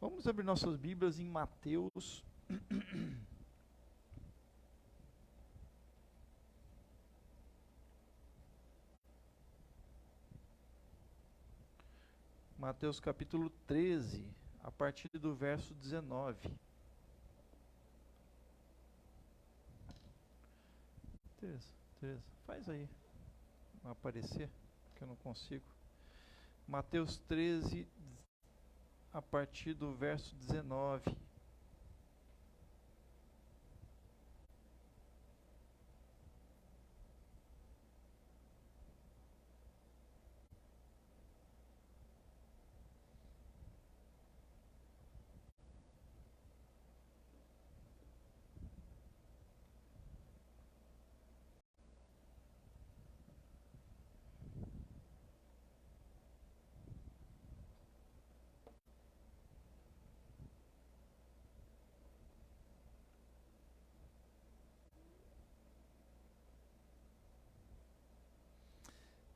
Vamos abrir nossas Bíblias em Mateus. Mateus capítulo 13, a partir do verso 19. Tereza, faz aí, vai aparecer, que eu não consigo. Mateus 13, a partir do verso 19.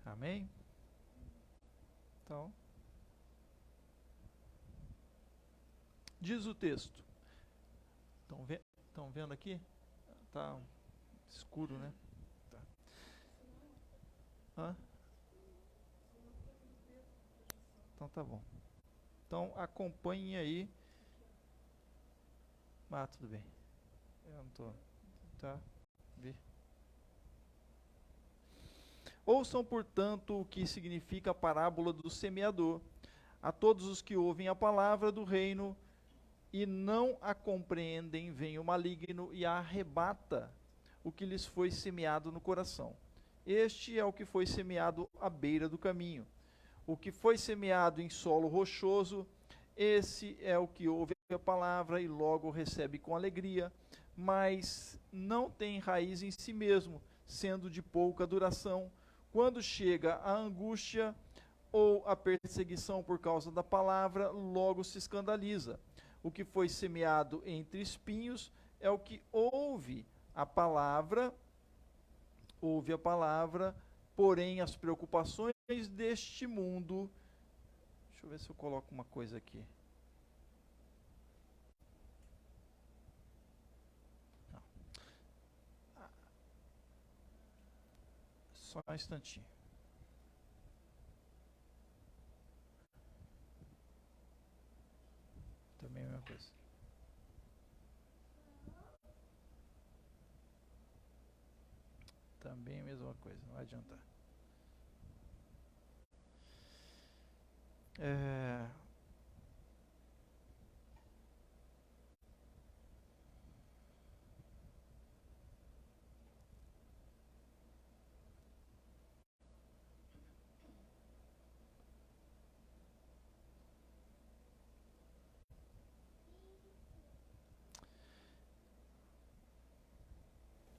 Amém? Então, diz o texto. Estão vendo aqui? Tá escuro, né? Tá. Hã? Então tá bom. Então acompanhe aí. Ah, tudo bem. Eu não tô. Tá? Vi. Ouçam, portanto, o que significa a parábola do semeador. A todos os que ouvem a palavra do reino e não a compreendem, vem o maligno e arrebata o que lhes foi semeado no coração. Este é o que foi semeado à beira do caminho. O que foi semeado em solo rochoso, esse é o que ouve a palavra e logo recebe com alegria, mas não tem raiz em si mesmo, sendo de pouca duração. Quando chega a angústia ou a perseguição por causa da palavra, logo se escandaliza. O que foi semeado entre espinhos é o que ouve a palavra, porém as preocupações deste mundo. Deixa eu ver se eu coloco uma coisa aqui. Não. Só um instantinho. Também é a mesma coisa. Também a mesma coisa, não vai adiantar.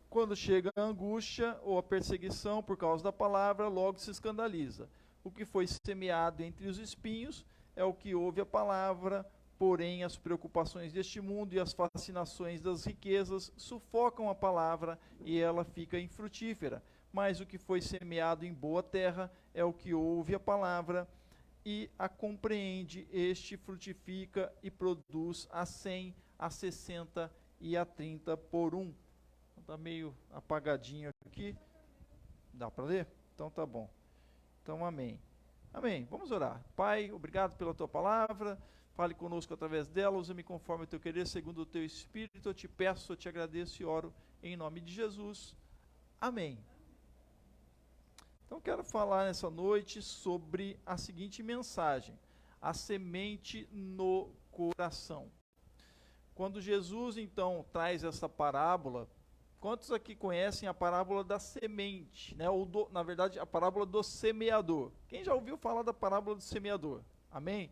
Quando chega a angústia ou a perseguição por causa da palavra, logo se escandaliza. O que foi semeado entre os espinhos é o que ouve a palavra, porém as preocupações deste mundo e as fascinações das riquezas sufocam a palavra e ela fica infrutífera. Mas o que foi semeado em boa terra é o que ouve a palavra e a compreende, este frutifica e produz a 100, a 60 e a 30 por um. Está meio apagadinho aqui. Dá para ler? Então tá bom. Então amém. Amém. Vamos orar. Pai, obrigado pela tua palavra. Fale conosco através dela. Usa-me conforme o teu querer, segundo o teu espírito. Eu te peço, eu te agradeço e oro em nome de Jesus. Amém. Então quero falar nessa noite sobre a seguinte mensagem: a semente no coração. Quando Jesus então traz essa parábola, quantos aqui conhecem a parábola da semente, né? Na verdade, a parábola do semeador. Quem já ouviu falar da parábola do semeador? Amém?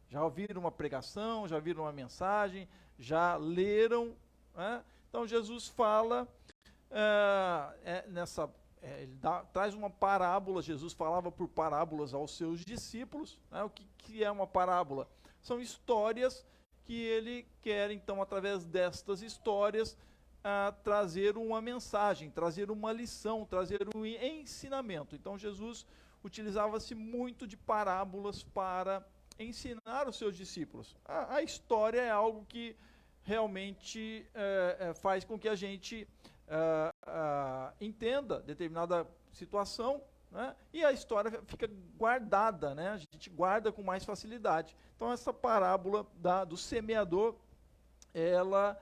Já ouviram uma pregação, já viram uma mensagem, já leram, né? Então Jesus fala ele traz uma parábola. Jesus falava por parábolas aos seus discípulos, né? O que é uma parábola? São histórias que ele quer, então, através destas histórias, trazer uma mensagem, trazer uma lição, trazer um ensinamento. Então Jesus utilizava-se muito de parábolas para ensinar os seus discípulos. A história é algo que realmente faz com que a gente entenda determinada situação, né? E a história fica guardada, né? A gente guarda com mais facilidade. Então essa parábola do semeador, ela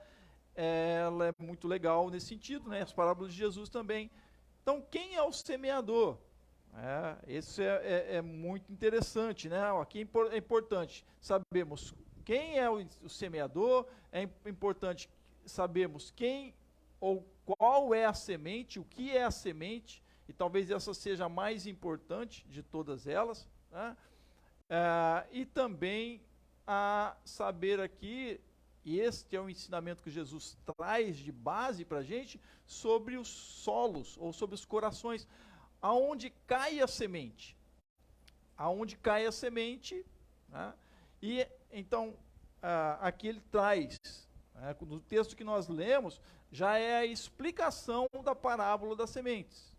é muito legal nesse sentido, né? As parábolas de Jesus também. Então quem é o semeador? Isso é muito interessante, né? Aqui é importante sabermos quem é o semeador, é importante sabermos quem ou qual é a semente, o que é a semente, e talvez essa seja a mais importante de todas elas, né? E também a saber aqui, e este é o ensinamento que Jesus traz de base para a gente, sobre os solos, ou sobre os corações, aonde cai a semente. Aonde cai a semente, né? E então, aqui ele traz, no texto que nós lemos, já é a explicação da parábola das sementes,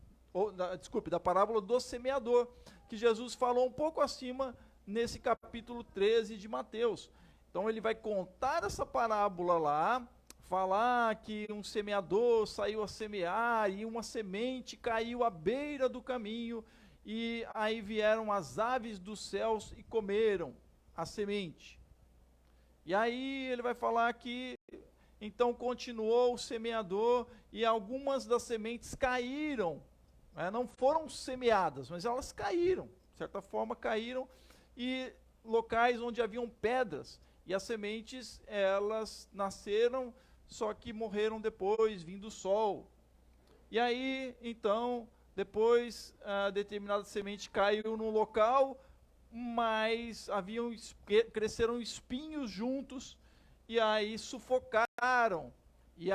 da parábola do semeador, que Jesus falou um pouco acima nesse capítulo 13 de Mateus. Então ele vai contar essa parábola lá, falar que um semeador saiu a semear e uma semente caiu à beira do caminho, e aí vieram as aves dos céus e comeram a semente. E aí ele vai falar que então continuou o semeador e algumas das sementes caíram, não foram semeadas, mas elas caíram, de certa forma caíram, e locais onde haviam pedras, e as sementes, elas nasceram, só que morreram depois, vindo o sol. E aí, então, depois, determinada semente caiu num local, mas cresceram espinhos juntos, e aí sufocaram. E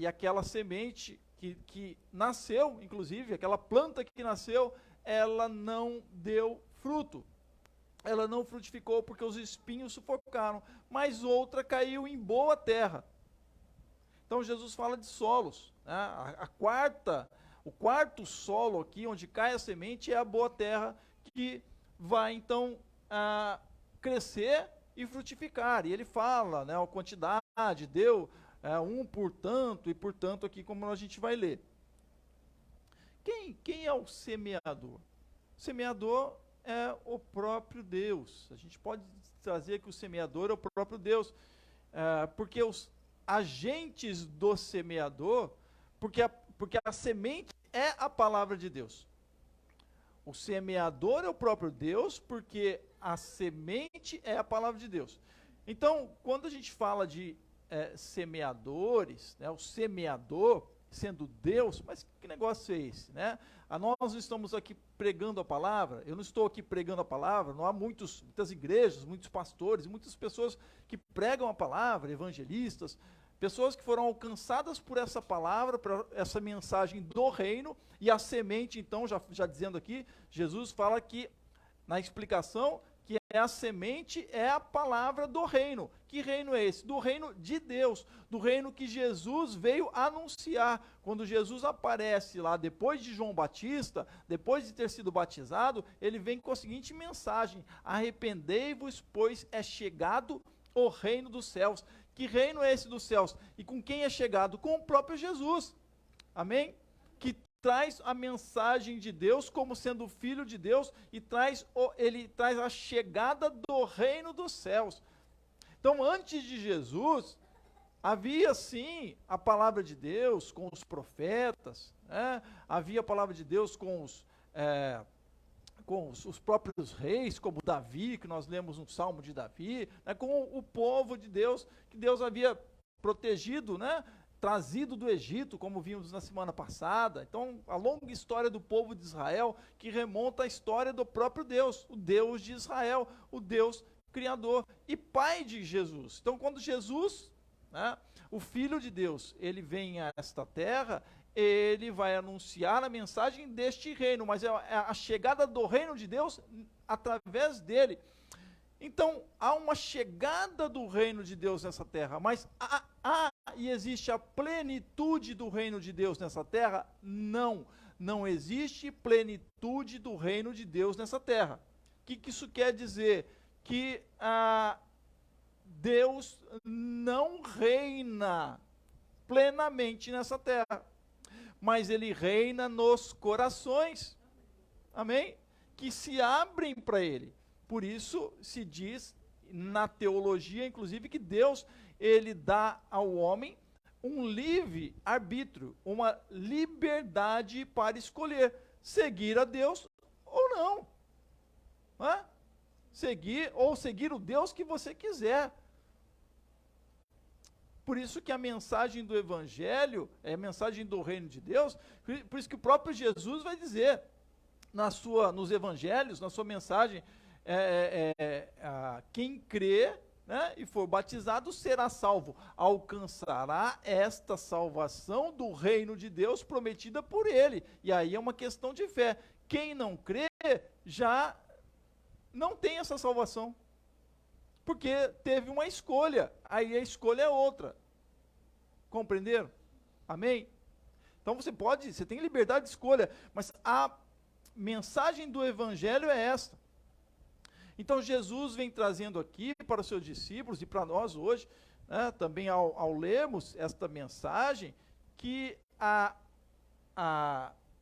aquela semente que nasceu, inclusive, aquela planta que nasceu, ela não deu fruto. Ela não frutificou porque os espinhos sufocaram, mas outra caiu em boa terra. Então Jesus fala de solos, né? O quarto solo aqui, onde cai a semente, é a boa terra, que vai então crescer e frutificar. E ele fala, né, a quantidade, deu por tanto, e portanto aqui como a gente vai ler. Quem é o semeador? O semeador é o próprio Deus. A gente pode trazer que o semeador é o próprio Deus, porque os agentes do semeador, porque a semente é a palavra de Deus. O semeador é o próprio Deus, porque a semente é a palavra de Deus. Então, quando a gente fala de semeadores, né, o semeador sendo Deus, mas que negócio é esse, né? Nós estamos aqui pregando a palavra, eu não estou aqui pregando a palavra, não há muitas igrejas, muitos pastores, muitas pessoas que pregam a palavra, evangelistas, pessoas que foram alcançadas por essa palavra, por essa mensagem do reino, e a semente, então, já dizendo aqui, Jesus fala que, na explicação, que a semente é a palavra do reino. Que reino é esse? Do reino de Deus, do reino que Jesus veio anunciar. Quando Jesus aparece lá, depois de João Batista, depois de ter sido batizado, ele vem com a seguinte mensagem: arrependei-vos, pois é chegado o reino dos céus. Que reino é esse dos céus? E com quem é chegado? Com o próprio Jesus. Amém? Que traz a mensagem de Deus como sendo filho de Deus, e ele traz a chegada do reino dos céus. Então, antes de Jesus, havia sim a palavra de Deus com os profetas, né? Havia a palavra de Deus com os próprios reis, como Davi, que nós lemos no Salmo de Davi, né? Com o povo de Deus, que Deus havia protegido, né? Trazido do Egito, como vimos na semana passada. Então, a longa história do povo de Israel, que remonta à história do próprio Deus, o Deus de Israel, o Deus Criador e Pai de Jesus. Então, quando Jesus, né, o Filho de Deus, ele vem a esta terra, ele vai anunciar a mensagem deste reino, mas é a chegada do reino de Deus através dele. Então, há uma chegada do reino de Deus nessa terra, mas e existe a plenitude do reino de Deus nessa terra? Não existe plenitude do reino de Deus nessa terra. O que isso quer dizer? que Deus não reina plenamente nessa terra, mas ele reina nos corações, amém? Que se abrem para ele. Por isso se diz na teologia, inclusive, que Deus, ele dá ao homem um livre arbítrio, uma liberdade para escolher seguir a Deus ou não. Seguir o Deus que você quiser. Por isso que a mensagem do Evangelho é a mensagem do reino de Deus, por isso que o próprio Jesus vai dizer nos Evangelhos, na sua mensagem, quem crê, né, e for batizado será salvo, alcançará esta salvação do reino de Deus prometida por ele. E aí é uma questão de fé. Quem não crê já não tem essa salvação, porque teve uma escolha, aí a escolha é outra. Compreenderam? Amém? Então você tem liberdade de escolha, mas a mensagem do Evangelho é esta. Então Jesus vem trazendo aqui para os seus discípulos e para nós hoje, né, também ao lermos esta mensagem, que a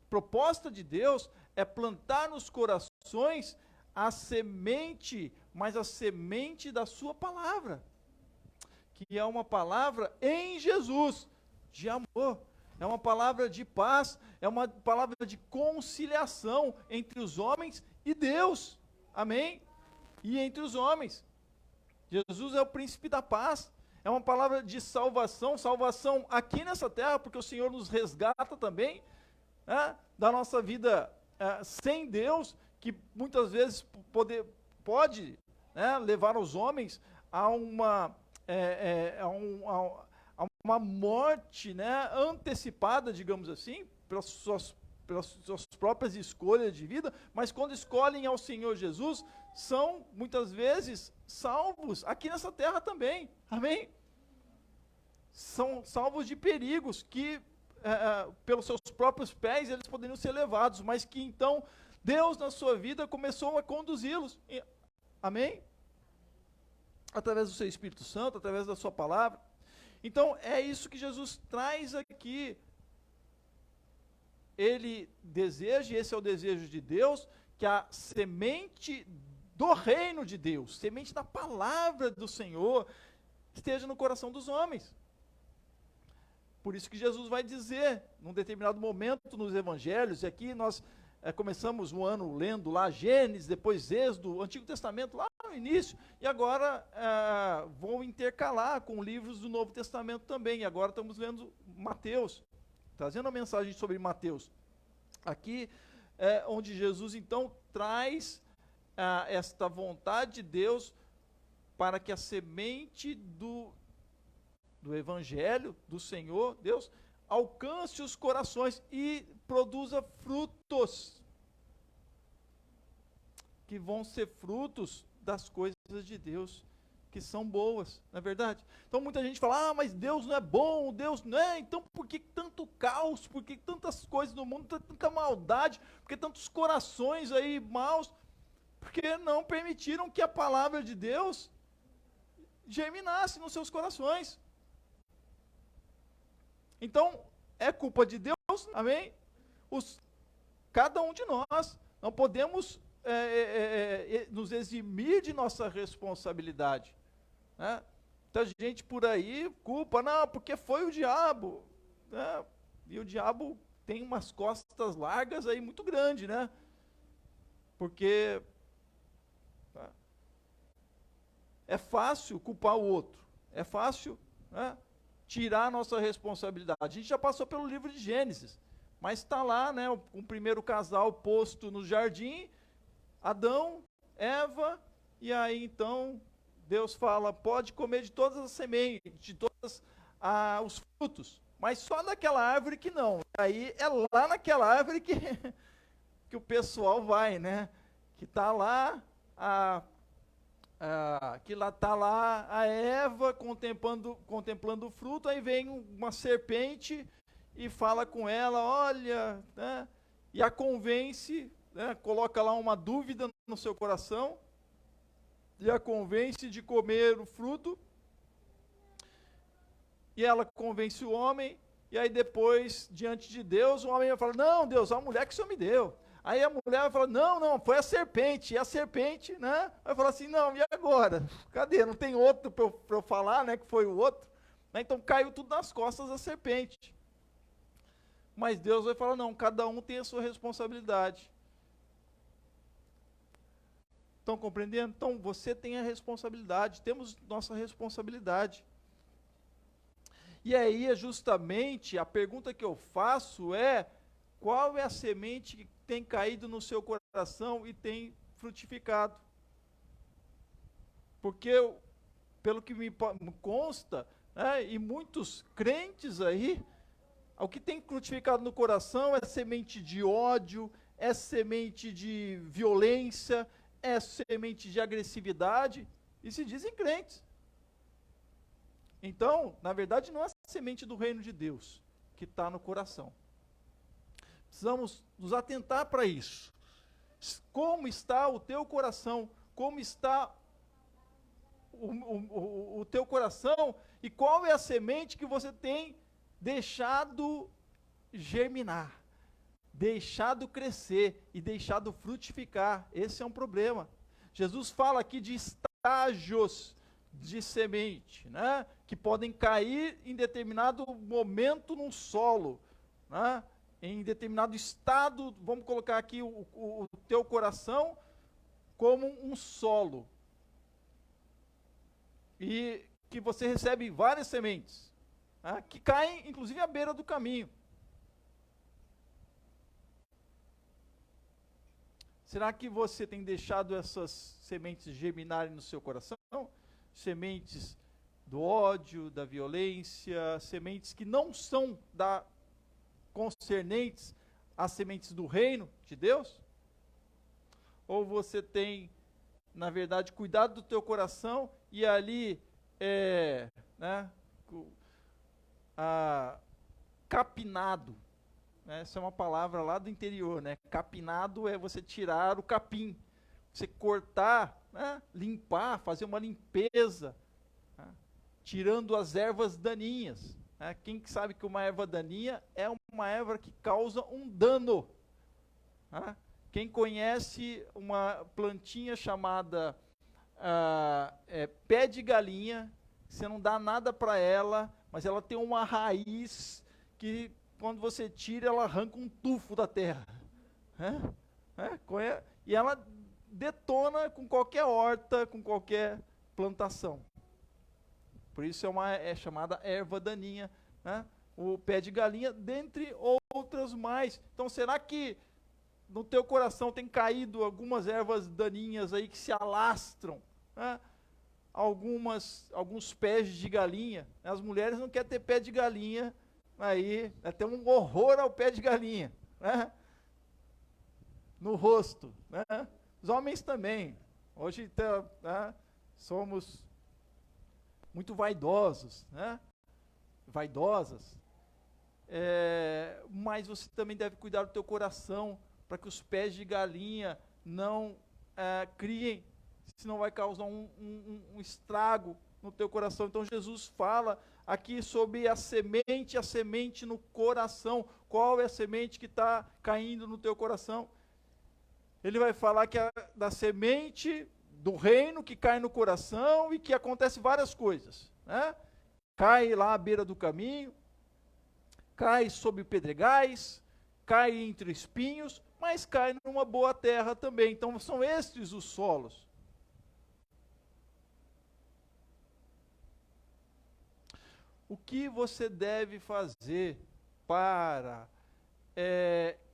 proposta de Deus é plantar nos corações a semente, mas a semente da sua palavra, que é uma palavra em Jesus, de amor, é uma palavra de paz, é uma palavra de conciliação entre os homens e Deus, amém? E entre os homens. Jesus é o príncipe da paz, é uma palavra de salvação aqui nessa terra, porque o Senhor nos resgata também, né, da nossa vida sem Deus, que muitas vezes pode, né, levar os homens a uma morte, né, antecipada, digamos assim, pelas suas próprias escolhas de vida, mas quando escolhem ao Senhor Jesus, são muitas vezes salvos aqui nessa terra também, amém? São salvos de perigos que pelos seus próprios pés eles poderiam ser levados, mas que então Deus na sua vida começou a conduzi-los, amém? Através do seu Espírito Santo, através da sua palavra. Então é isso que Jesus traz aqui. Ele deseja, e esse é o desejo de Deus, que a semente do reino de Deus, semente da palavra do Senhor, esteja no coração dos homens. Por isso que Jesus vai dizer, num determinado momento nos evangelhos, e aqui nós começamos o ano lendo lá Gênesis, depois Êxodo, o Antigo Testamento lá no início, e agora vou intercalar com livros do Novo Testamento também, e agora estamos lendo Mateus, trazendo a mensagem sobre Mateus. Aqui é onde Jesus então traz esta vontade de Deus para que a semente do Evangelho do Senhor, Deus, alcance os corações e produza frutos, que vão ser frutos das coisas de Deus, que são boas, não é verdade? Então muita gente fala, mas Deus não é bom, Deus não é, então por que tanto caos, por que tantas coisas no mundo, tanta maldade, por que tantos corações aí maus? Porque não permitiram que a palavra de Deus germinasse nos seus corações. Então, é culpa de Deus, amém? Cada um de nós, não podemos nos eximir de nossa responsabilidade, né? Muita gente por aí culpa, não, porque foi o diabo, né? E o diabo tem umas costas largas aí muito grandes, né? Porque é fácil culpar o outro, é fácil, né, tirar a nossa responsabilidade. A gente já passou pelo livro de Gênesis, mas está lá, né, o primeiro casal posto no jardim, Adão, Eva, e aí então Deus fala, pode comer de todas as sementes, de todos os frutos, mas só daquela árvore que não. Aí é lá naquela árvore que o pessoal vai, né, que está lá que lá está lá a Eva contemplando o fruto, aí vem uma serpente e fala com ela, olha, né, e a convence, né, coloca lá uma dúvida no seu coração, e a convence de comer o fruto, e ela convence o homem, e aí depois, diante de Deus, o homem vai falar, não, Deus, a mulher que o Senhor me deu. Aí a mulher vai falar, não, foi a serpente, e a serpente, né, vai falar assim, não, e agora? Cadê? Não tem outro para eu falar, né, que foi o outro? Né, então caiu tudo nas costas da serpente. Mas Deus vai falar, não, cada um tem a sua responsabilidade. Estão compreendendo? Então você tem a responsabilidade, temos nossa responsabilidade. E aí é justamente a pergunta que eu faço é, qual é a semente que tem caído no seu coração e tem frutificado? Porque, pelo que me consta, né, e muitos crentes aí, o que tem frutificado no coração é semente de ódio, é semente de violência, é semente de agressividade, e se dizem crentes. Então, na verdade, não é a semente do reino de Deus que está no coração. Precisamos nos atentar para isso. Como está o teu coração? Como está o teu coração? E qual é a semente que você tem deixado germinar? Deixado crescer e deixado frutificar? Esse é um problema. Jesus fala aqui de estágios de semente, né, que podem cair em determinado momento no solo, né, em determinado estado. Vamos colocar aqui o teu coração como um solo, e que você recebe várias sementes, né, que caem inclusive à beira do caminho. Será que você tem deixado essas sementes germinarem no seu coração? Sementes do ódio, da violência, sementes que não são concernentes às sementes do reino de Deus? Ou você tem, na verdade, cuidado do teu coração e ali capinado, né? Essa é uma palavra lá do interior, né? Capinado é você tirar o capim, você cortar, né? Limpar, fazer uma limpeza, né? Tirando as ervas daninhas, né? Quem sabe que uma erva daninha é uma erva que causa um dano, né? Quem conhece uma plantinha chamada pé de galinha, você não dá nada para ela, mas ela tem uma raiz que, quando você tira, ela arranca um tufo da terra, né? E ela detona com qualquer horta, com qualquer plantação. Por isso é chamada erva daninha, né? O pé de galinha, dentre outras mais. Então, será que no teu coração tem caído algumas ervas daninhas aí que se alastram, né? Alguns pés de galinha. As mulheres não querem ter pé de galinha, aí tem um horror ao pé de galinha, né? No rosto, né? Os homens também. Hoje né, somos muito vaidosos, né? Vaidosas. Mas você também deve cuidar do teu coração, para que os pés de galinha não criem, senão vai causar um estrago no teu coração. Então Jesus fala aqui sobre a semente no coração. Qual é a semente que está caindo no teu coração? Ele vai falar que da semente do reino que cai no coração e que acontece várias coisas, né? Cai lá à beira do caminho, cai sob pedregais, cai entre espinhos, mas cai numa boa terra também. Então são estes os solos. O que você deve fazer para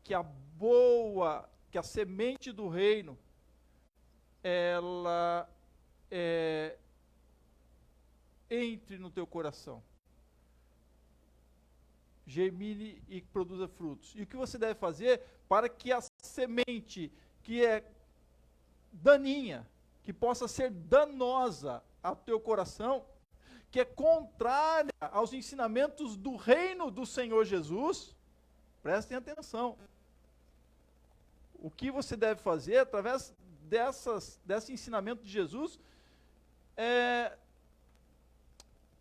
que a semente do reino, ela entre no teu coração, germine e produza frutos? E o que você deve fazer para que a semente que é daninha, que possa ser danosa ao teu coração, que é contrária aos ensinamentos do reino do Senhor Jesus, prestem atenção. O que você deve fazer através desse ensinamento de Jesus,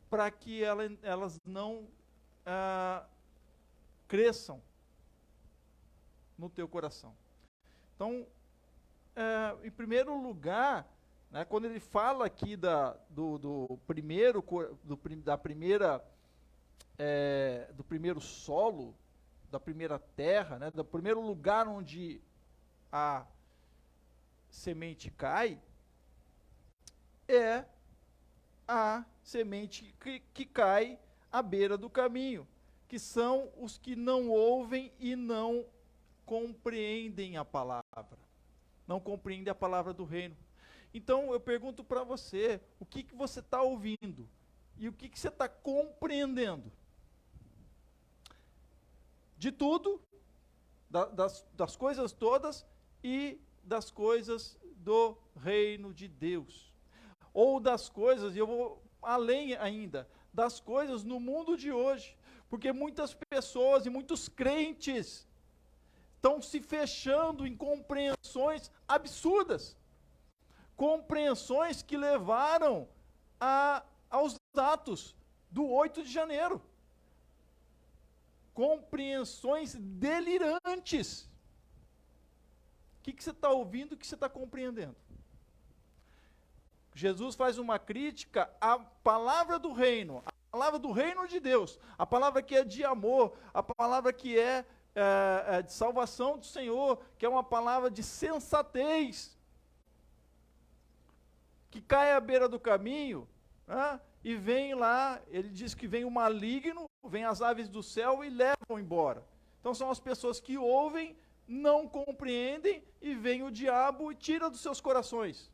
para que elas não cresçam no teu coração. Então, em primeiro lugar, né, quando ele fala aqui do primeiro solo, da primeira terra, né, do primeiro lugar onde a semente cai, é a semente que cai à beira do caminho, que são os que não ouvem e não compreendem a palavra, não compreendem a palavra do reino. Então eu pergunto para você, o que você está ouvindo e o que você está compreendendo? De tudo, das coisas todas e das coisas do reino de Deus. Ou das coisas, e eu vou além ainda, das coisas no mundo de hoje. Porque muitas pessoas e muitos crentes estão se fechando em compreensões absurdas. Compreensões que levaram aos atos do 8 de janeiro. Compreensões delirantes. O que você está ouvindo e o que você está compreendendo? Jesus faz uma crítica à palavra do reino, a palavra do reino de Deus, a palavra que é de amor, a palavra que é de salvação do Senhor, que é uma palavra de sensatez, que cai à beira do caminho, né, e vem lá, ele diz que vem o maligno, vem as aves do céu e levam embora. Então são as pessoas que ouvem, não compreendem, e vem o diabo e tira dos seus corações.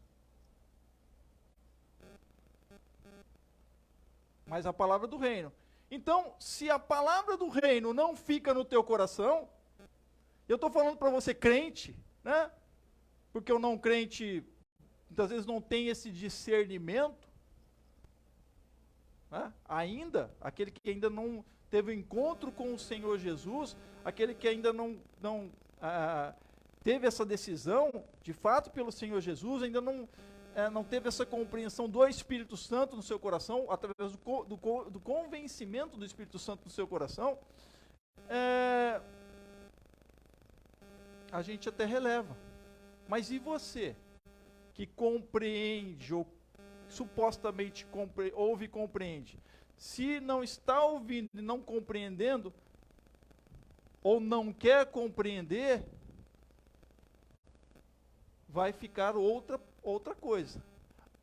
Mas a palavra do reino. Então, se a palavra do reino não fica no teu coração, eu estou falando para você crente, né? Porque o não crente, muitas vezes não tem esse discernimento, né? Ainda, aquele que ainda não teve o encontro com o Senhor Jesus, aquele que ainda não teve essa decisão, de fato, pelo Senhor Jesus, ainda não teve essa compreensão do Espírito Santo no seu coração, através do convencimento do Espírito Santo no seu coração, a gente até releva. Mas e você, que compreende, ou supostamente ouve e compreende, se não está ouvindo e não compreendendo, ou não quer compreender, vai ficar outra coisa.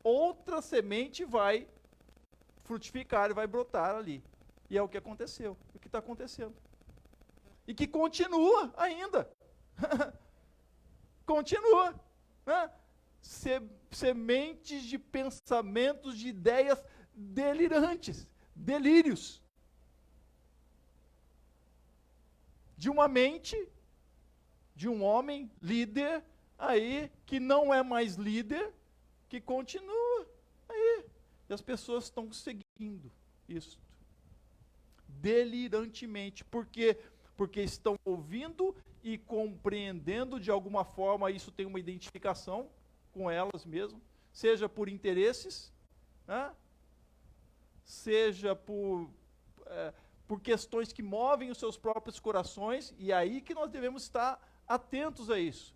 Outra semente vai frutificar e vai brotar ali. E é o que aconteceu, o que está acontecendo. E que continua ainda. Continua. Né? Sementes de pensamentos, de ideias delirantes, delírios. De uma mente, de um homem líder, aí, que não é mais líder, que continua aí. E as pessoas estão seguindo isso. Delirantemente. Por quê? Porque estão ouvindo e compreendendo de alguma forma, isso tem uma identificação com elas mesmas, seja por interesses, né? Seja por questões que movem os seus próprios corações, e é aí que nós devemos estar atentos a isso.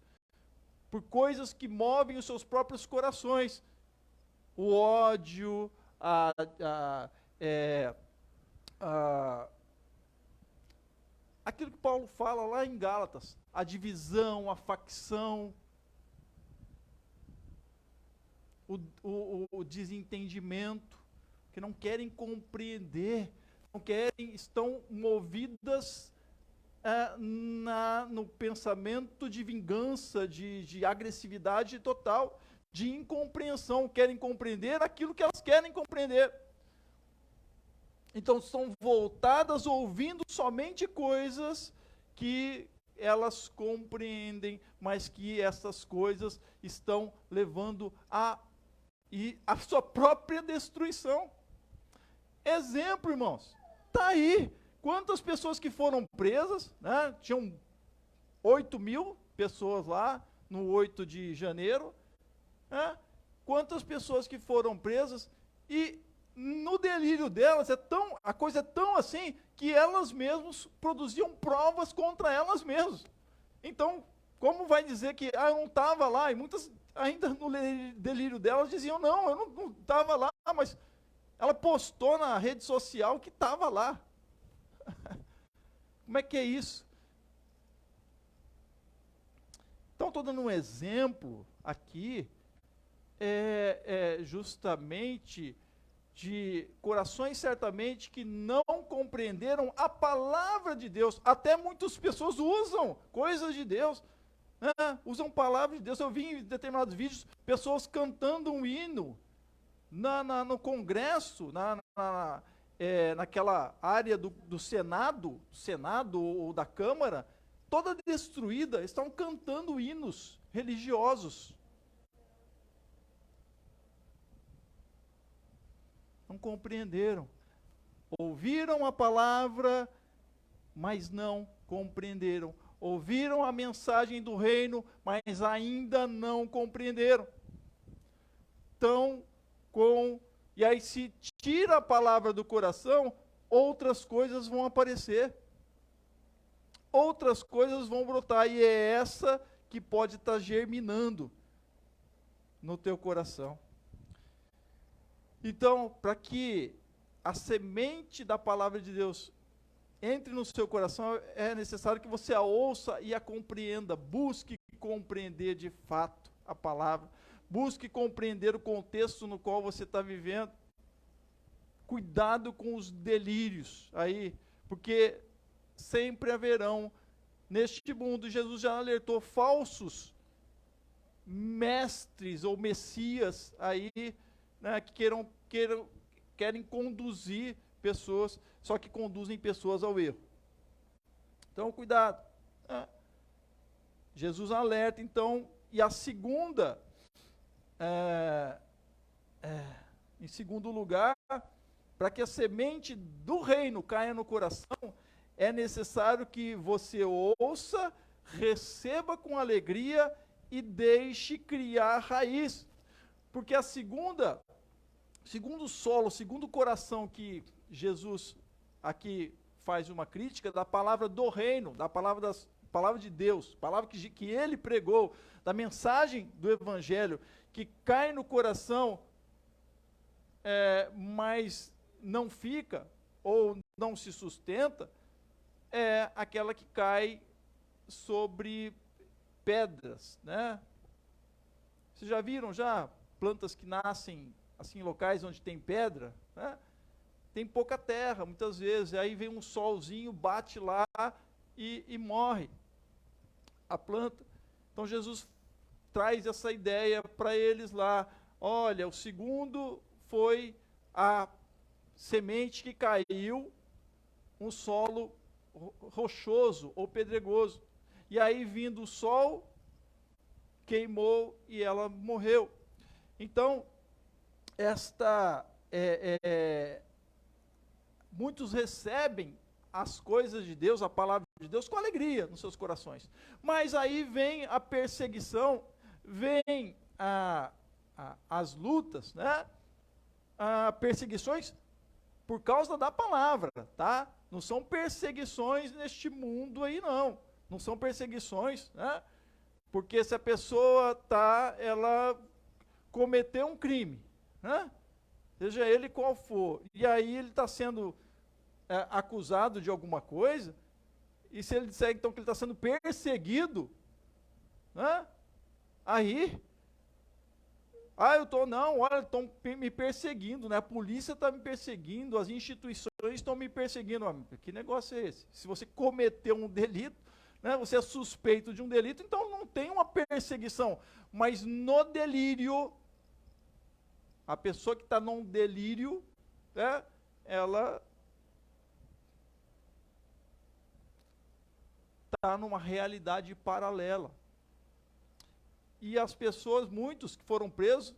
Por coisas que movem os seus próprios corações. O ódio, aquilo que Paulo fala lá em Gálatas, a divisão, a facção, o desentendimento, que não querem compreender, estão movidas no pensamento de vingança, de agressividade total, de incompreensão, querem compreender aquilo que elas querem compreender. Então são voltadas ouvindo somente coisas que elas compreendem, mas que essas coisas estão levando a sua própria destruição. Exemplo, irmãos, está aí. Quantas pessoas que foram presas, né? Tinham 8.000 pessoas lá no 8 de janeiro, né? quantas pessoas que foram presas e no delírio delas a coisa é tão assim que elas mesmas produziam provas contra elas mesmas. Então, como vai dizer que eu não estava lá? E muitas ainda no delírio delas diziam, não, eu não estava lá, mas ela postou na rede social que estava lá. Como é que é isso? Então, estou dando um exemplo aqui, justamente de corações certamente que não compreenderam a palavra de Deus. Até muitas pessoas usam coisas de Deus, né? Usam palavras de Deus. Eu vi em determinados vídeos pessoas cantando um hino no Congresso, naquela área do Senado ou da Câmara, toda destruída, estão cantando hinos religiosos. Não compreenderam. Ouviram a palavra, mas não compreenderam. Ouviram a mensagem do reino, mas ainda não compreenderam. Então, e aí se tira a palavra do coração, outras coisas vão aparecer. Outras coisas vão brotar, e é essa que pode estar germinando no teu coração. Então, para que a semente da palavra de Deus entre no seu coração, é necessário que você a ouça e a compreenda. Busque compreender de fato a palavra. Busque compreender o contexto no qual você está vivendo. Cuidado com os delírios aí, porque sempre haverão neste mundo. Jesus já alertou falsos mestres ou messias aí, né, que querem conduzir pessoas, só que conduzem pessoas ao erro. Então, cuidado. Né? Jesus alerta, então, e a segunda, em segundo lugar, para que a semente do reino caia no coração, é necessário que você ouça, receba com alegria e deixe criar raiz. Porque a segundo solo, segundo coração que Jesus aqui faz uma crítica da palavra do reino, da palavra de Deus, palavra que ele pregou, da mensagem do evangelho, que cai no coração, mas não fica, ou não se sustenta, é aquela que cai sobre pedras, né? Vocês já viram plantas que nascem assim em locais onde tem pedra, né? Tem pouca terra, muitas vezes, aí vem um solzinho, bate lá e morre a planta. Então Jesus traz essa ideia para eles lá. Olha, o segundo foi a semente que caiu um solo rochoso ou pedregoso. E aí, vindo o sol, queimou e ela morreu. Então, muitos recebem as coisas de Deus, a palavra de Deus, com alegria nos seus corações. Mas aí vem a perseguição, vem as lutas, né? Perseguições por causa da palavra, tá? Não são perseguições neste mundo aí, não. Não são perseguições, né? Porque se a pessoa ela cometeu um crime, né? Seja ele qual for, e aí ele está sendo acusado de alguma coisa, e se ele disser então que ele está sendo perseguido, né? Aí, estão me perseguindo, né? A polícia está me perseguindo, as instituições estão me perseguindo. Que negócio é esse? Se você cometeu um delito, né? Você é suspeito de um delito, então não tem uma perseguição, mas no delírio, a pessoa que está num delírio, né? Ela está numa realidade paralela. E as pessoas, muitos que foram presos,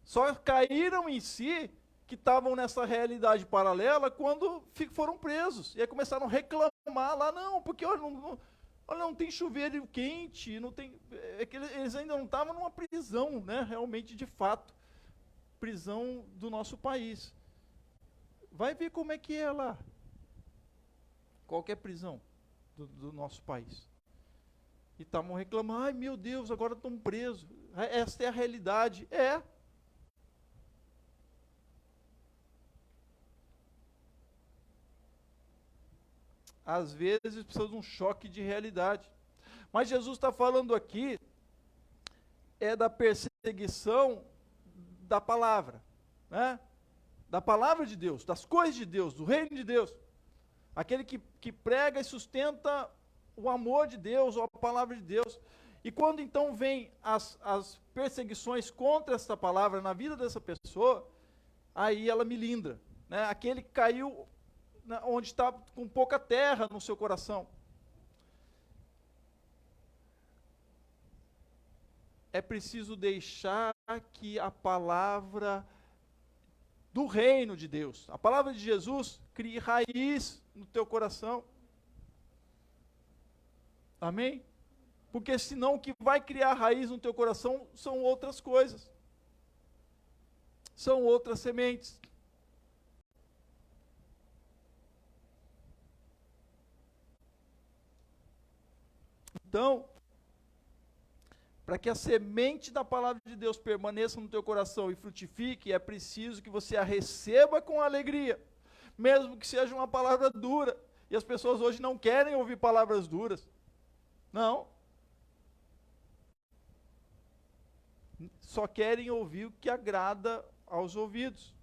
só caíram em si que estavam nessa realidade paralela quando foram presos. E aí começaram a reclamar lá, não, porque Olha, não tem chuveiro quente, não tem. É que eles ainda não estavam numa prisão, né? Realmente, de fato, prisão do nosso país. Vai ver como é que é lá. Qualquer prisão do nosso país. E estavam reclamando, ai meu Deus, agora estamos presos. Essa é a realidade. É. Às vezes precisa de um choque de realidade. Mas Jesus está falando aqui da perseguição da palavra, né? Da palavra de Deus, das coisas de Deus, do reino de Deus. Aquele que prega e sustenta o amor de Deus, ou a palavra de Deus. E quando então vem as perseguições contra essa palavra na vida dessa pessoa, aí ela milindra, né? Aquele que caiu onde está com pouca terra no seu coração. É preciso deixar que a palavra do reino de Deus, a palavra de Jesus, crie raiz no teu coração. Amém? Porque senão o que vai criar raiz no teu coração são outras coisas. São outras sementes. Então, para que a semente da palavra de Deus permaneça no teu coração e frutifique, é preciso que você a receba com alegria, mesmo que seja uma palavra dura. E as pessoas hoje não querem ouvir palavras duras. Não. Só querem ouvir o que agrada aos ouvidos.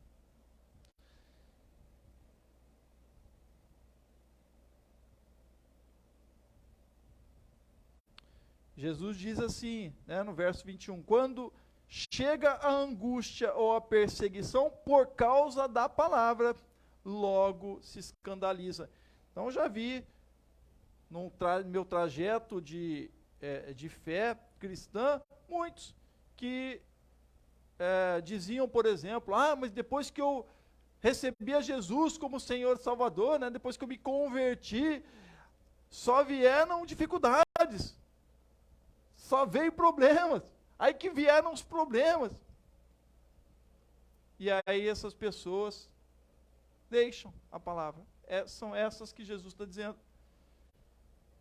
Jesus diz assim, né, no verso 21, quando chega a angústia ou a perseguição por causa da palavra, logo se escandaliza. Então eu já vi no meu trajeto de fé cristã, muitos que diziam, por exemplo, mas depois que eu recebi a Jesus como Senhor e Salvador, né, depois que eu me converti, só vieram dificuldades. Só veio problemas. Aí que vieram os problemas. E aí essas pessoas deixam a palavra. São essas que Jesus está dizendo.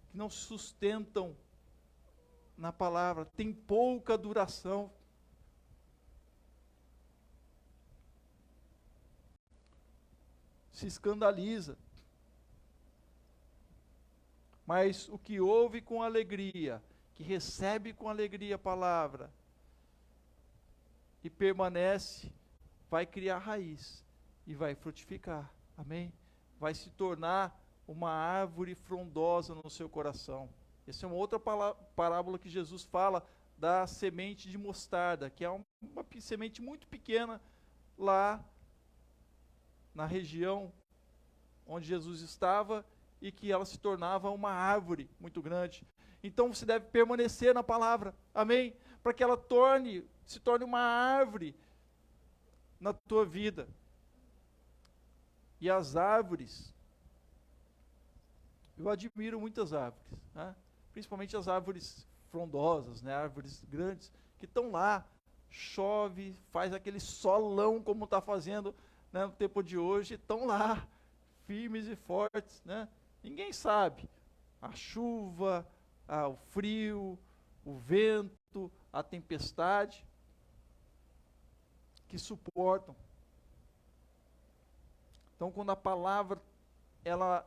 Que não sustentam na palavra. Tem pouca duração. Se escandaliza. Mas o que ouve com alegria, que recebe com alegria a palavra e permanece, vai criar raiz e vai frutificar, amém? Vai se tornar uma árvore frondosa no seu coração. Essa é uma outra parábola que Jesus fala da semente de mostarda, que é uma semente muito pequena lá na região onde Jesus estava e que ela se tornava uma árvore muito grande. Então você deve permanecer na palavra, amém? Para que ela se torne uma árvore na tua vida. E as árvores, eu admiro muitas árvores, né? Principalmente as árvores frondosas, né? Árvores grandes, que estão lá, chove, faz aquele solão como está fazendo, né, no tempo de hoje, estão lá, firmes e fortes, né? Ninguém sabe a chuva, o frio, o vento, a tempestade, que suportam. Então, quando a palavra, ela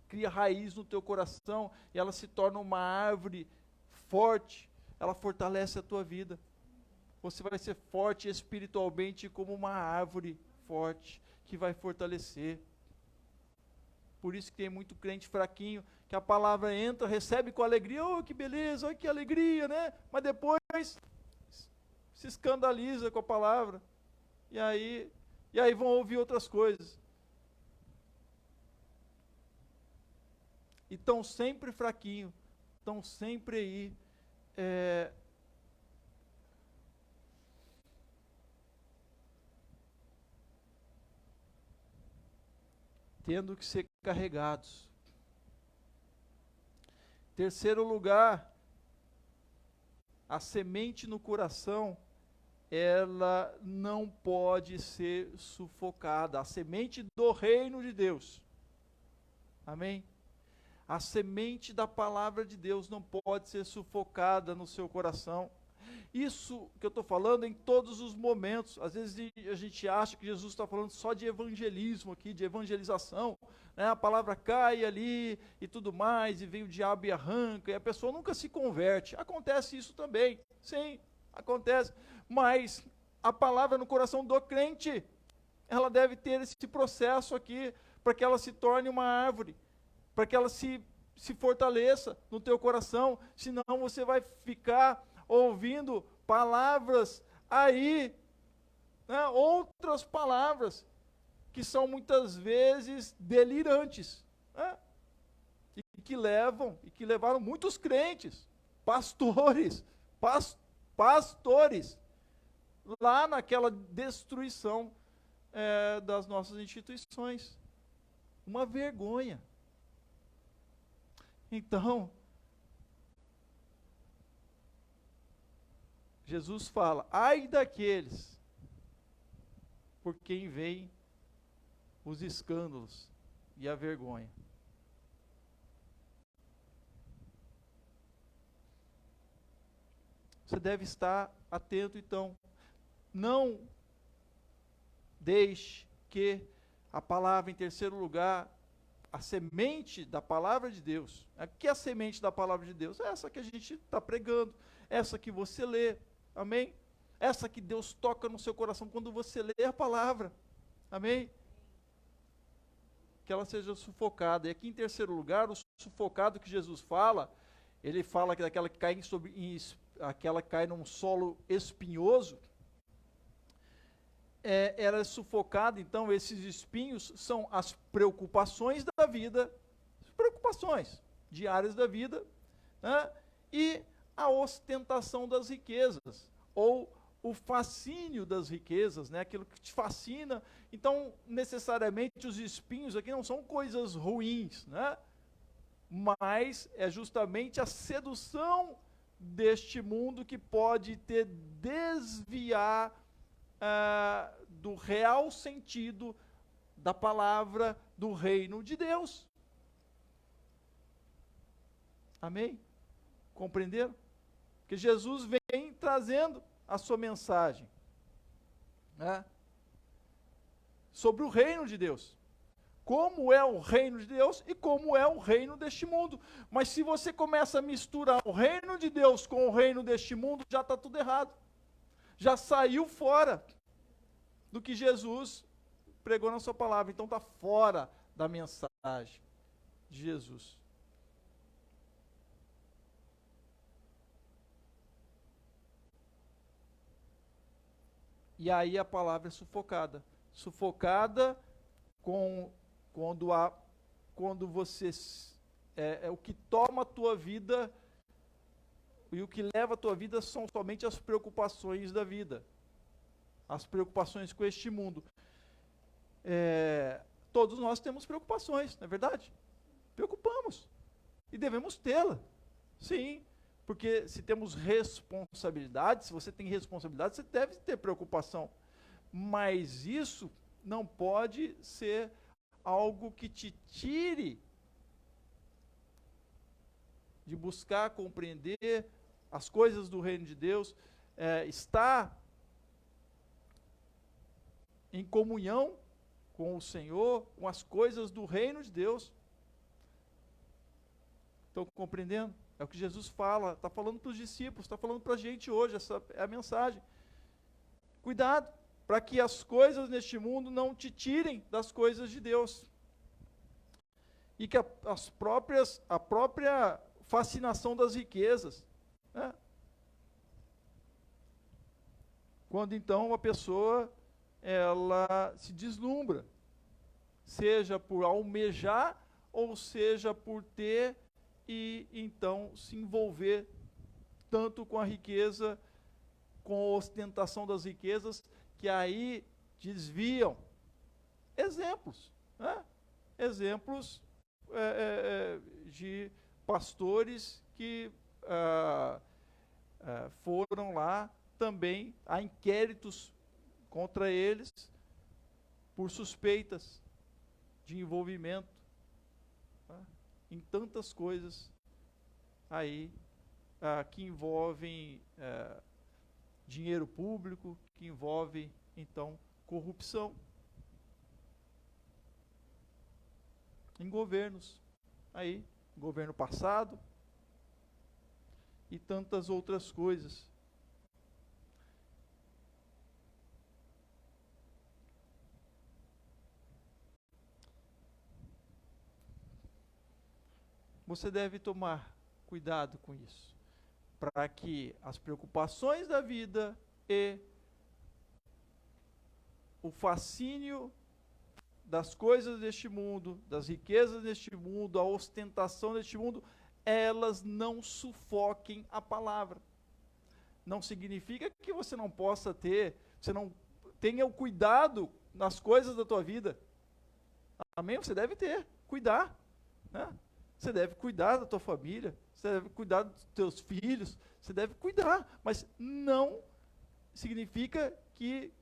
cria raiz no teu coração, e ela se torna uma árvore forte, ela fortalece a tua vida. Você vai ser forte espiritualmente como uma árvore forte, que vai fortalecer. Por isso que tem muito crente fraquinho, que a palavra entra, recebe com alegria, oh, que beleza, oh, que alegria, né? Mas depois se escandaliza com a palavra. E aí vão ouvir outras coisas. E estão sempre fraquinho, estão sempre aí, tendo que ser carregados. Terceiro lugar, a semente no coração, ela não pode ser sufocada. A semente do reino de Deus. Amém? A semente da palavra de Deus não pode ser sufocada no seu coração. Isso que eu estou falando em todos os momentos. Às vezes a gente acha que Jesus está falando só de evangelismo aqui, de evangelização, né? A palavra cai ali e tudo mais, e vem o diabo e arranca, e a pessoa nunca se converte. Acontece isso também, sim, acontece. Mas a palavra no coração do crente, ela deve ter esse processo aqui, para que ela se torne uma árvore, para que ela se fortaleça no teu coração, senão você vai ficar ouvindo palavras aí, né, outras palavras, que são muitas vezes delirantes, né, e que levaram muitos crentes, pastores, pastores, lá naquela destruição das nossas instituições. Uma vergonha. Então, Jesus fala, ai daqueles por quem vem os escândalos e a vergonha. Você deve estar atento, então. Não deixe que a palavra, em terceiro lugar, a semente da palavra de Deus. O que é a semente da palavra de Deus? É essa que a gente está pregando, essa que você lê, amém? Essa que Deus toca no seu coração quando você lê a palavra, amém? Que ela seja sufocada. E aqui em terceiro lugar, o sufocado que Jesus fala, ele fala que daquela que cai aquela que cai num solo espinhoso, ela é sufocada. Então esses espinhos são as preocupações da vida, as preocupações diárias da vida, né? E a ostentação das riquezas, ou o fascínio das riquezas, né? Aquilo que te fascina. Então, necessariamente, os espinhos aqui não são coisas ruins, né? Mas é justamente a sedução deste mundo que pode te desviar do real sentido da palavra do reino de Deus. Amém? Compreenderam? Porque Jesus vem trazendo a sua mensagem, né, sobre o reino de Deus. Como é o reino de Deus e como é o reino deste mundo. Mas se você começa a misturar o reino de Deus com o reino deste mundo, já está tudo errado. Já saiu fora do que Jesus pregou na sua palavra. Então está fora da mensagem de Jesus. E aí a palavra é sufocada. Sufocada quando você o que toma a tua vida e o que leva a tua vida são somente as preocupações da vida, as preocupações com este mundo. Todos nós temos preocupações, não é verdade? Preocupamos e devemos tê-la, sim, porque se temos responsabilidade, se você tem responsabilidade, você deve ter preocupação, mas isso não pode ser algo que te tire de buscar compreender as coisas do reino de Deus, estar em comunhão com o Senhor, com as coisas do reino de Deus. Estão compreendendo? É o que Jesus fala, está falando para os discípulos, está falando para a gente hoje, essa é a mensagem. Cuidado, para que as coisas neste mundo não te tirem das coisas de Deus. E que a própria fascinação das riquezas, né? Quando então a pessoa, ela se deslumbra, seja por almejar, ou seja por ter, e então se envolver tanto com a riqueza, com a ostentação das riquezas, que aí desviam. Exemplos, né? Exemplos de pastores que foram lá também, há inquéritos contra eles por suspeitas de envolvimento, tá, em tantas coisas aí que envolvem dinheiro público, que envolve, então, corrupção em governos, aí, governo passado e tantas outras coisas. Você deve tomar cuidado com isso, para que as preocupações da vida e o fascínio das coisas deste mundo, das riquezas deste mundo, a ostentação deste mundo, elas não sufoquem a palavra. Não significa que você não possa ter, você não tenha o cuidado nas coisas da tua vida. Amém? Você deve ter, cuidar, né? Você deve cuidar da tua família, você deve cuidar dos teus filhos, você deve cuidar, mas não significa que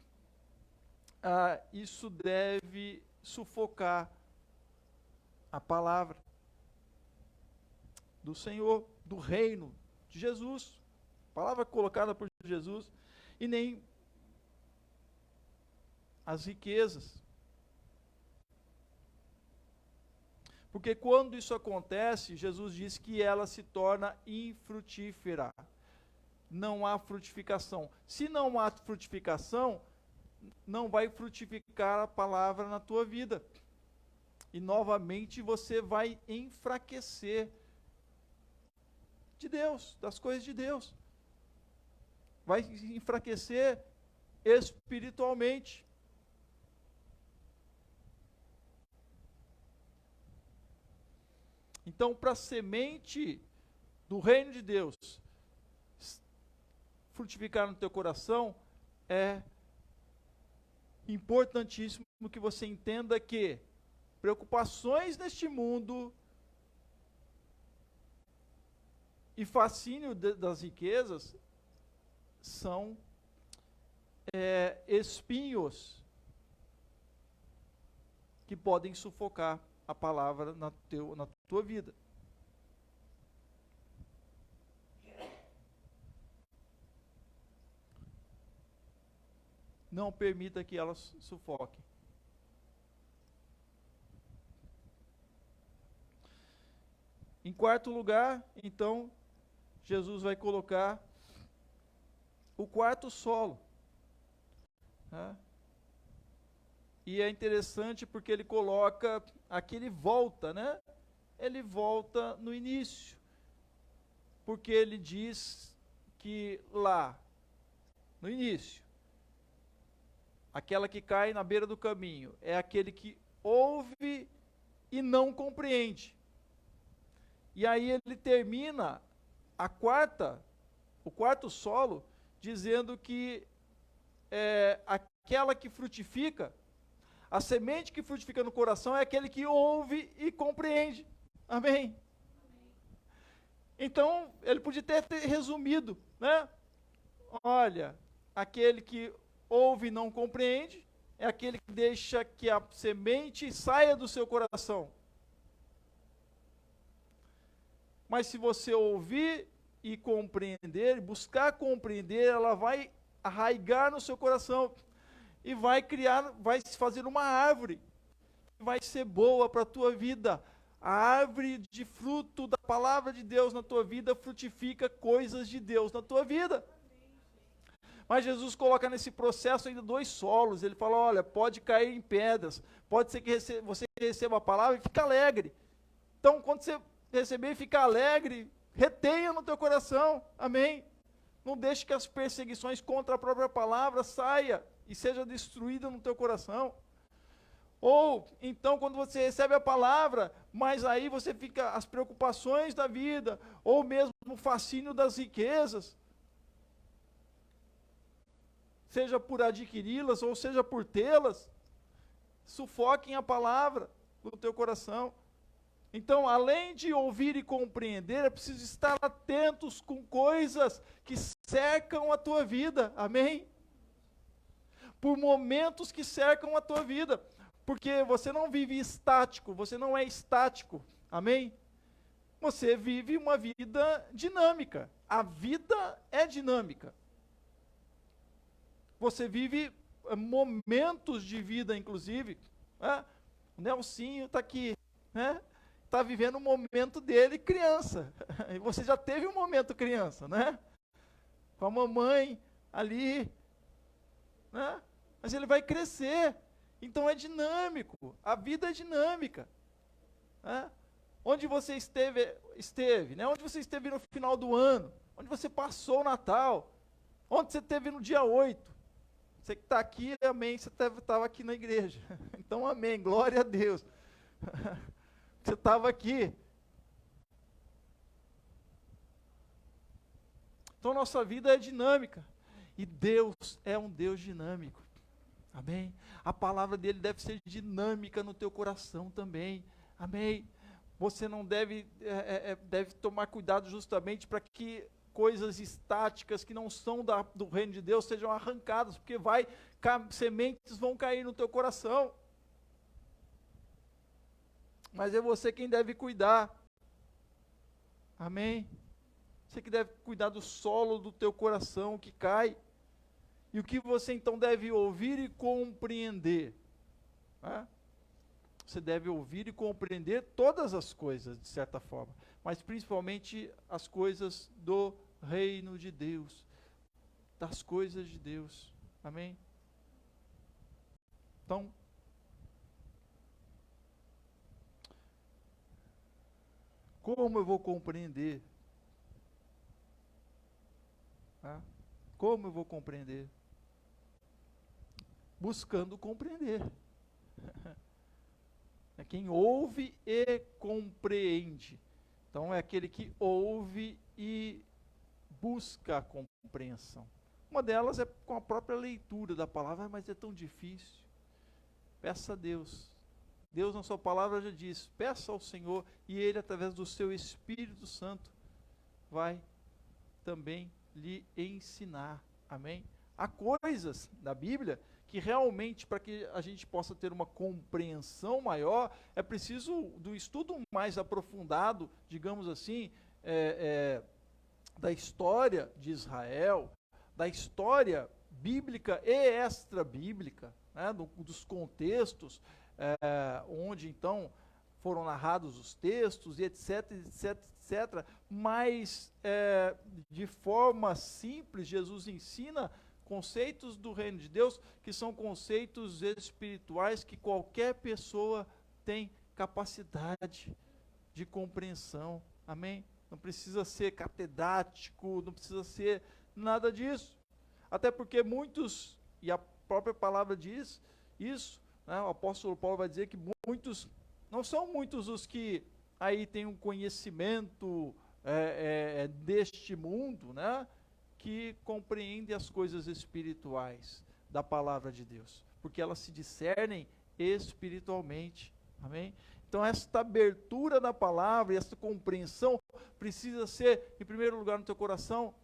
isso deve sufocar a palavra do Senhor, do reino de Jesus, palavra colocada por Jesus, e nem as riquezas. Porque quando isso acontece, Jesus diz que ela se torna infrutífera. Não há frutificação. Se não há frutificação, não vai frutificar a palavra na tua vida. E novamente você vai enfraquecer de Deus, das coisas de Deus. Vai enfraquecer espiritualmente. Então, para a semente do reino de Deus frutificar no teu coração, é importantíssimo que você entenda que preocupações neste mundo e fascínio das riquezas são espinhos que podem sufocar a palavra na tua vida. Não permita que elas sufoquem. Em quarto lugar, então, Jesus vai colocar o quarto solo. Né? E é interessante porque ele coloca, aqui ele volta, né? Ele volta no início. Porque ele diz que lá, no início, aquela que cai na beira do caminho, é aquele que ouve e não compreende. E aí ele termina o quarto solo, dizendo que aquela que frutifica, a semente que frutifica no coração é aquele que ouve e compreende. Amém? Então, ele podia ter resumido, né? Olha, aquele que ouve e não compreende é aquele que deixa que a semente saia do seu coração. Mas se você ouvir e compreender, buscar compreender, ela vai arraigar no seu coração e vai se fazer uma árvore, vai ser boa para a tua vida. A árvore de fruto da palavra de Deus na tua vida frutifica coisas de Deus na tua vida. Mas Jesus coloca nesse processo ainda dois solos. Ele fala, olha, pode cair em pedras, pode ser que você receba a palavra e fique alegre. Então, quando você receber e ficar alegre, retenha no teu coração, amém? Não deixe que as perseguições contra a própria palavra saia e seja destruída no teu coração. Ou, então, quando você recebe a palavra, mas aí você fica, as preocupações da vida, ou mesmo o fascínio das riquezas, seja por adquiri-las, ou seja por tê-las, sufoquem a palavra no teu coração. Então, além de ouvir e compreender, é preciso estar atentos com coisas que cercam a tua vida, amém? Por momentos que cercam a tua vida, porque você não vive estático, você não é estático, amém? Você vive uma vida dinâmica, a vida é dinâmica. Você vive momentos de vida, inclusive, né? O Nelsinho está aqui, né? Está vivendo um momento dele criança, e você já teve um momento criança, né? Com a mamãe ali, né? Mas ele vai crescer, então é dinâmico, a vida é dinâmica, né? Onde você esteve, né? Onde você esteve no final do ano, onde você passou o Natal, onde você esteve no dia 8, você que está aqui, amém, você estava aqui na igreja, então amém, glória a Deus, você estava aqui. Então nossa vida é dinâmica, e Deus é um Deus dinâmico, amém? A palavra dele deve ser dinâmica no teu coração também, amém? Você não deve tomar cuidado justamente para que coisas estáticas que não são do reino de Deus sejam arrancadas, porque sementes vão cair no teu coração. Mas é você quem deve cuidar. Amém? Você que deve cuidar do solo do teu coração que cai. E o que você então deve ouvir e compreender? Né? Você deve ouvir e compreender todas as coisas, de certa forma, mas principalmente as coisas do reino de Deus, das coisas de Deus, amém? Então, como eu vou compreender? Como eu vou compreender? Buscando compreender. É quem ouve e compreende. Então é aquele que ouve e busca a compreensão. Uma delas é com a própria leitura da palavra, mas é tão difícil. Peça a Deus. Deus na sua palavra já diz, peça ao Senhor e Ele através do seu Espírito Santo vai também lhe ensinar. Amém? Há coisas da Bíblia que realmente, para que a gente possa ter uma compreensão maior, é preciso do estudo mais aprofundado, digamos assim, da história de Israel, da história bíblica e extra-bíblica, né, dos contextos, onde então foram narrados os textos, e etc, etc, etc. Mas, de forma simples, Jesus ensina conceitos do reino de Deus, que são conceitos espirituais que qualquer pessoa tem capacidade de compreensão, amém? Não precisa ser catedrático, não precisa ser nada disso, até porque muitos, e a própria palavra diz isso, né, o apóstolo Paulo vai dizer que muitos, não são muitos os que aí têm um conhecimento deste mundo, né, que compreende as coisas espirituais da palavra de Deus, porque elas se discernem espiritualmente, amém? Então esta abertura da palavra e esta compreensão precisa ser, em primeiro lugar no teu coração,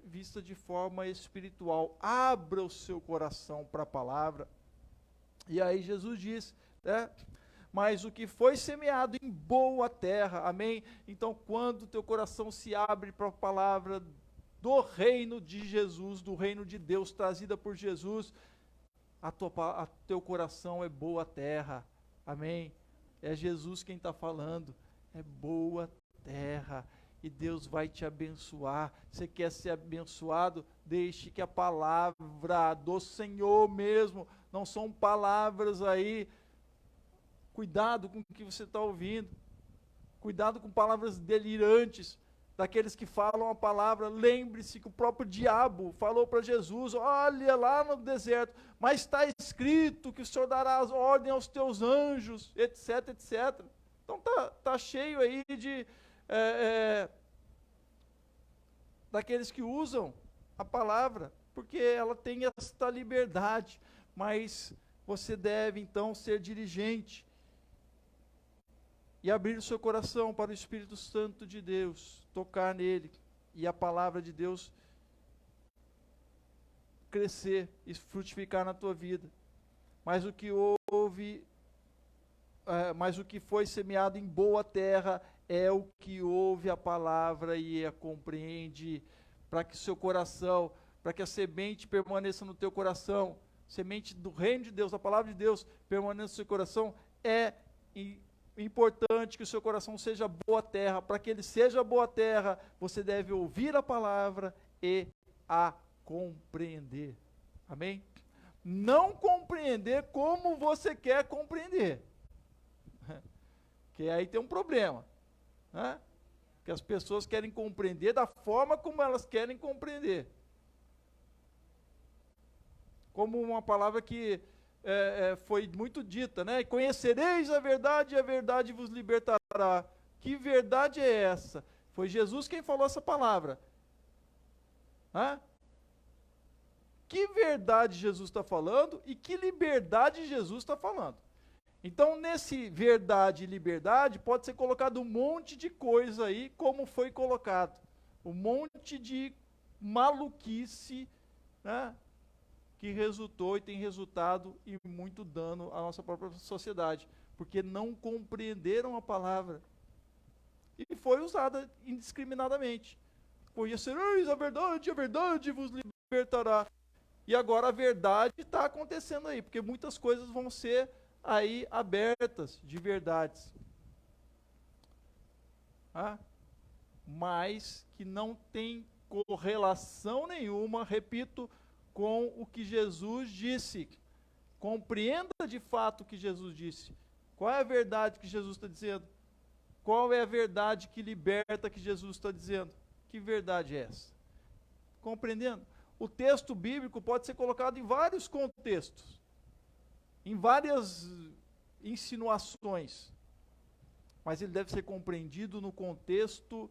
vista de forma espiritual. Abra o seu coração para a palavra, e aí Jesus diz, né, mas o que foi semeado em boa terra, amém? Então quando o teu coração se abre para a palavra do reino de Jesus, do reino de Deus, trazida por Jesus, teu coração é boa terra, amém? É Jesus quem está falando, é boa terra, e Deus vai te abençoar. Você quer ser abençoado? Deixe que a palavra do Senhor mesmo, não são palavras aí, cuidado com o que você está ouvindo, cuidado com palavras delirantes, daqueles que falam a palavra. Lembre-se que o próprio diabo falou para Jesus, olha lá no deserto, mas está escrito que o Senhor dará as ordens aos teus anjos, etc, etc. Então tá cheio aí de daqueles que usam a palavra, porque ela tem esta liberdade, mas você deve então ser diligente e abrir o seu coração para o Espírito Santo de Deus tocar nele e a palavra de Deus crescer e frutificar na tua vida. Mas o que mas o que foi semeado em boa terra é o que ouve a palavra e a compreende, para que seu coração, para que a semente permaneça no teu coração, semente do reino de Deus, a palavra de Deus permaneça no seu coração. É importante que o seu coração seja boa terra. Para que ele seja boa terra, você deve ouvir a palavra e a compreender. Amém? Não compreender como você quer compreender. Que aí tem um problema, né? Que as pessoas querem compreender da forma como elas querem compreender. Como uma palavra que foi muito dita, né? Conhecereis a verdade e a verdade vos libertará. Que verdade é essa? Foi Jesus quem falou essa palavra. Hã? Que verdade Jesus está falando e que liberdade Jesus está falando. Então, nesse verdade e liberdade, pode ser colocado um monte de coisa aí, como foi colocado. Um monte de maluquice, né, que resultou e tem resultado em muito dano à nossa própria sociedade, porque não compreenderam a palavra. E foi usada indiscriminadamente. Conhecereis a verdade vos libertará. E agora a verdade está acontecendo aí, porque muitas coisas vão ser aí abertas de verdades, mas que não tem correlação nenhuma, repito, com o que Jesus disse. Compreenda de fato o que Jesus disse. Qual é a verdade que Jesus está dizendo? Qual é a verdade que liberta que Jesus está dizendo? Que verdade é essa? Compreendendo? O texto bíblico pode ser colocado em vários contextos, em várias insinuações, mas ele deve ser compreendido no contexto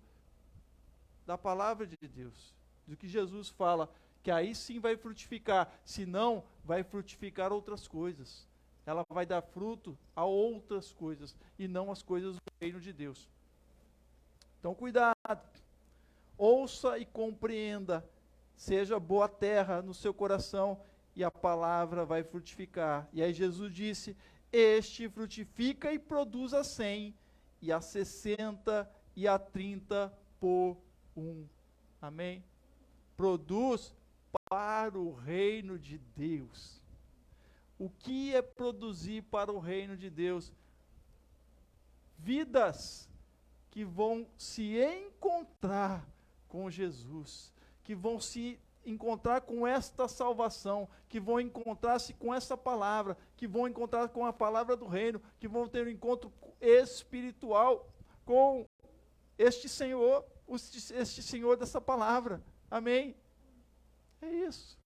da palavra de Deus, do que Jesus fala, que aí sim vai frutificar, senão vai frutificar outras coisas. Ela vai dar fruto a outras coisas, e não as coisas do reino de Deus. Então cuidado, ouça e compreenda, seja boa terra no seu coração, e a palavra vai frutificar. E aí Jesus disse, este frutifica e produz a 100, e a 60, e a 30 por um. Amém? Produz para o reino de Deus. O que é produzir para o reino de Deus? Vidas que vão se encontrar com Jesus, que vão se encontrar com esta salvação, que vão encontrar-se com essa palavra, que vão encontrar com a palavra do reino, que vão ter um encontro espiritual com este Senhor, este Senhor dessa palavra. Amém? É isso.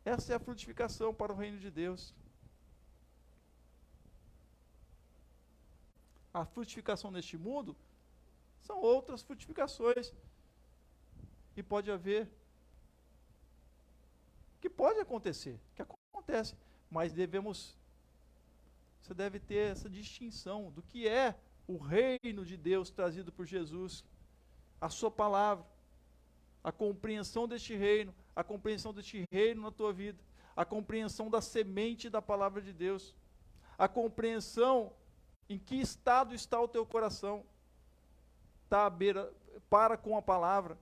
Essa é a frutificação para o reino de Deus. A frutificação neste mundo são outras frutificações. E pode haver, que pode acontecer, que acontece, mas você deve ter essa distinção do que é o reino de Deus trazido por Jesus, a sua palavra, a compreensão deste reino, a compreensão deste reino na tua vida, a compreensão da semente da palavra de Deus, a compreensão em que estado está o teu coração, está à beira, para com a palavra,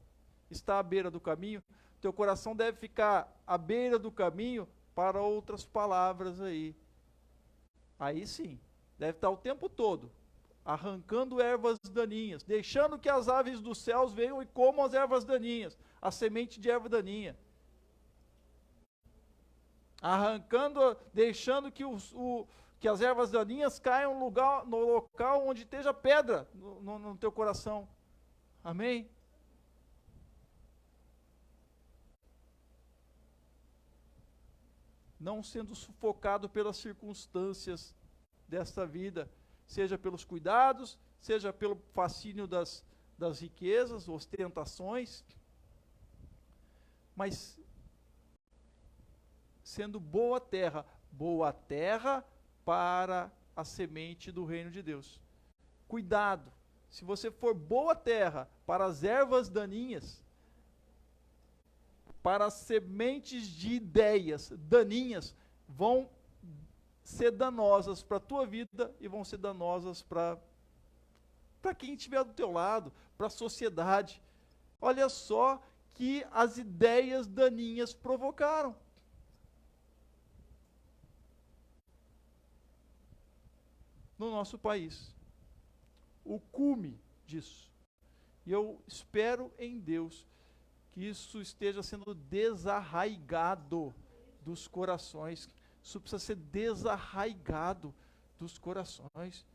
está à beira do caminho. Teu coração deve ficar à beira do caminho para outras palavras aí. Aí sim, deve estar o tempo todo arrancando ervas daninhas, deixando que as aves dos céus venham e comam as ervas daninhas, a semente de erva daninha. Arrancando, deixando que as ervas daninhas caiam no local onde esteja pedra no teu coração. Amém? Não sendo sufocado pelas circunstâncias desta vida, seja pelos cuidados, seja pelo fascínio das riquezas, ostentações, mas sendo boa terra para a semente do reino de Deus. Cuidado, se você for boa terra para as ervas daninhas, para as sementes de ideias daninhas, vão ser danosas para a tua vida e vão ser danosas para quem estiver do teu lado, para a sociedade. Olha só que as ideias daninhas provocaram. No nosso país. O cume disso. E eu espero em Deus que isso esteja sendo desarraigado dos corações. Isso precisa ser desarraigado dos corações.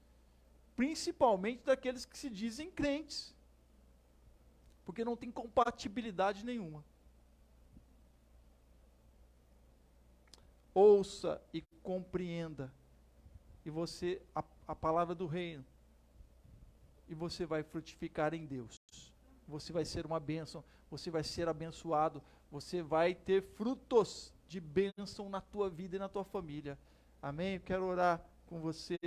Principalmente daqueles que se dizem crentes. Porque não tem compatibilidade nenhuma. Ouça e compreenda. E você, a palavra do reino. E você vai frutificar em Deus. Você vai ser uma bênção. Você vai ser abençoado. Você vai ter frutos de bênção na tua vida e na tua família. Amém? Eu quero orar com você.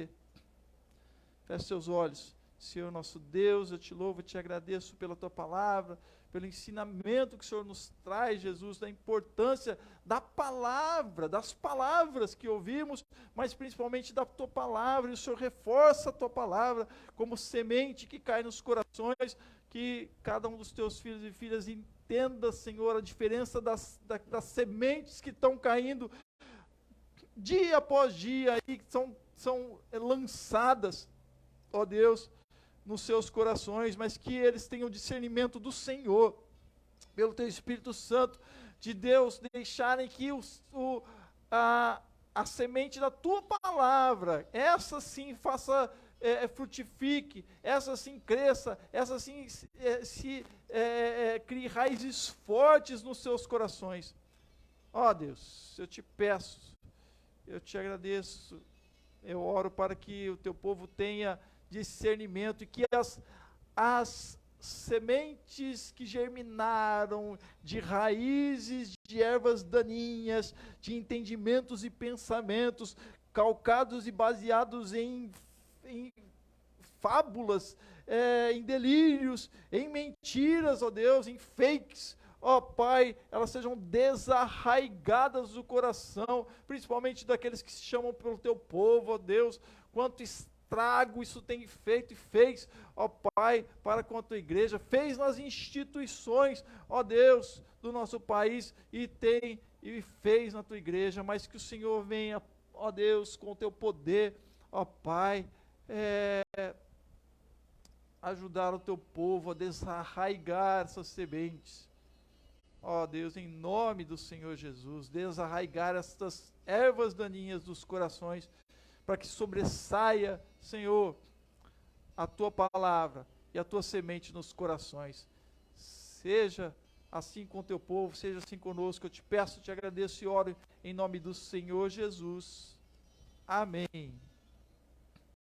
Feche seus olhos. Senhor nosso Deus, eu te louvo e te agradeço pela tua palavra, pelo ensinamento que o Senhor nos traz, Jesus, da importância da palavra, das palavras que ouvimos, mas principalmente da tua palavra, e o Senhor reforça a tua palavra como semente que cai nos corações, que cada um dos teus filhos e filhas entenda, Senhor, a diferença das sementes que estão caindo dia após dia, e que são lançadas, ó Deus, nos seus corações, mas que eles tenham discernimento do Senhor, pelo Teu Espírito Santo, de Deus, deixarem que a semente da Tua palavra, essa sim faça, frutifique, essa sim cresça, essa sim crie raízes fortes nos seus corações. Ó Deus, eu te peço, eu te agradeço, eu oro para que o Teu povo tenha discernimento e que as sementes que germinaram de raízes de ervas daninhas, de entendimentos e pensamentos calcados e baseados em fábulas, em delírios, em mentiras, ó Deus, em fakes, ó Pai, elas sejam desarraigadas do coração, principalmente daqueles que se chamam pelo Teu povo, ó Deus, quanto estrago isso tem feito e fez, ó Pai, para com a Tua igreja, fez nas instituições, ó Deus, do nosso país, e fez na Tua igreja, mas que o Senhor venha, ó Deus, com o Teu poder, ó Pai, ajudar o Teu povo a desarraigar essas sementes, ó Deus, em nome do Senhor Jesus, desarraigar estas ervas daninhas dos corações, para que sobressaia, Senhor, a Tua palavra e a Tua semente nos corações. Seja assim com o Teu povo, seja assim conosco. Eu te peço, te agradeço e oro em nome do Senhor Jesus. Amém.